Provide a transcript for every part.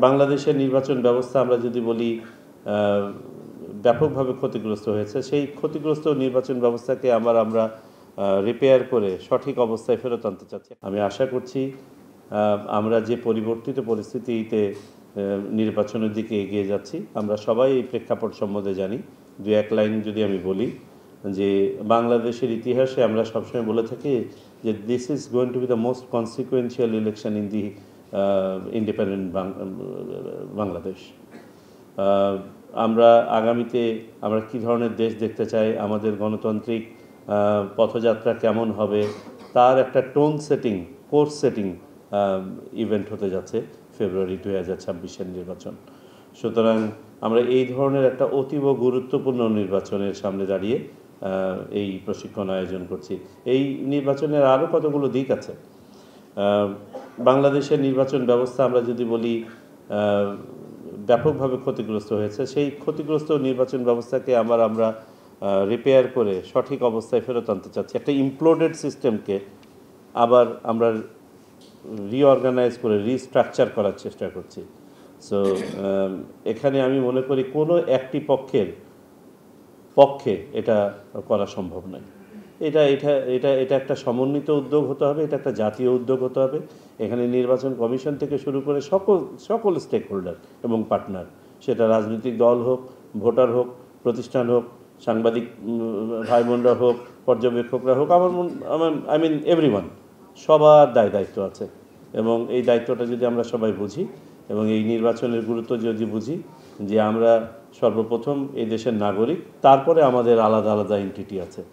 বাংলাদেশের নির্বাচন ব্যবস্থা আমরা যদি বলি ব্যাপকভাবে ক্ষতিগ্রস্ত হয়েছে, সেই ক্ষতিগ্রস্ত নির্বাচন ব্যবস্থাকে আমরা রিপেয়ার করে সঠিক অবস্থায় ফেরত আনতে চাচ্ছি। আমি আশা করছি আমরা যে পরিবর্তিত পরিস্থিতিতে নির্বাচনের দিকে এগিয়ে যাচ্ছি, আমরা সবাই এই প্রেক্ষাপট সম্বন্ধে জানি। দু এক লাইন যদি আমি বলি যে বাংলাদেশের ইতিহাসে আমরা সবসময় বলে থাকি যে this is going to B the most consequential election in the Independent Bangladesh. আমরা আগামীতে আমরা কী ধরনের দেশ দেখতে চাই, আমাদের গণতান্ত্রিক পথযাত্রা কেমন হবে, তার একটা tone setting, course setting event হতে যাচ্ছে ফেব্রুয়ারি 2026-এর নির্বাচন। সুতরাং আমরা এই ধরনের একটা অতীব গুরুত্বপূর্ণ নির্বাচনের সামনে দাঁড়িয়ে এই প্রশিক্ষণ আয়োজন করছি। এই নির্বাচনের আরও কতগুলো দিক আছে। বাংলাদেশের নির্বাচন ব্যবস্থা আমরা যদি বলি ব্যাপকভাবে ক্ষতিগ্রস্ত হয়েছে, সেই ক্ষতিগ্রস্ত নির্বাচন ব্যবস্থাকে আমরা রিপেয়ার করে সঠিক অবস্থায় ফেরত আনতে চাচ্ছি। একটা ইমপ্লোডেড সিস্টেমকে আবার আমরা রিঅর্গানাইজ করে রিস্ট্রাকচার করার চেষ্টা করছি। সো এখানে আমি মনে করি কোনো একটি পক্ষে এটা করা সম্ভব নয়। এটা এটা এটা এটা একটা সমন্বিত উদ্যোগ হতে হবে, এটা একটা জাতীয় উদ্যোগ হতে হবে। এখানে নির্বাচন কমিশন থেকে শুরু করে সকল স্টেক হোল্ডার এবং পার্টনার, সেটা রাজনৈতিক দল হোক, ভোটার হোক, প্রতিষ্ঠান হোক, সাংবাদিক ভাই বোনরা হোক, পর্যবেক্ষকরা হোক, আই মিন এভরিওয়ান, সবার দায়িত্ব আছে। এবং এই দায়িত্বটা যদি আমরা সবাই বুঝি এবং এই নির্বাচনের গুরুত্ব যদি বুঝি যে আমরা সর্বপ্রথম এই দেশের নাগরিক, তারপরে আমাদের আলাদা আলাদা এন্টিটি আছে।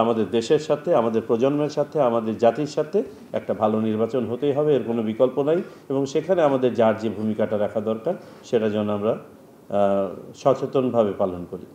আমাদের দেশের সাথে, আমাদের প্রজন্মের সাথে, আমাদের জাতির সাথে একটা ভালো নির্বাচন হতেই হবে, এর কোনো বিকল্প নাই। এবং সেখানে আমাদের যার যে ভূমিকাটা রাখা দরকার সেটা যেন আমরা সচেতনভাবে পালন করি।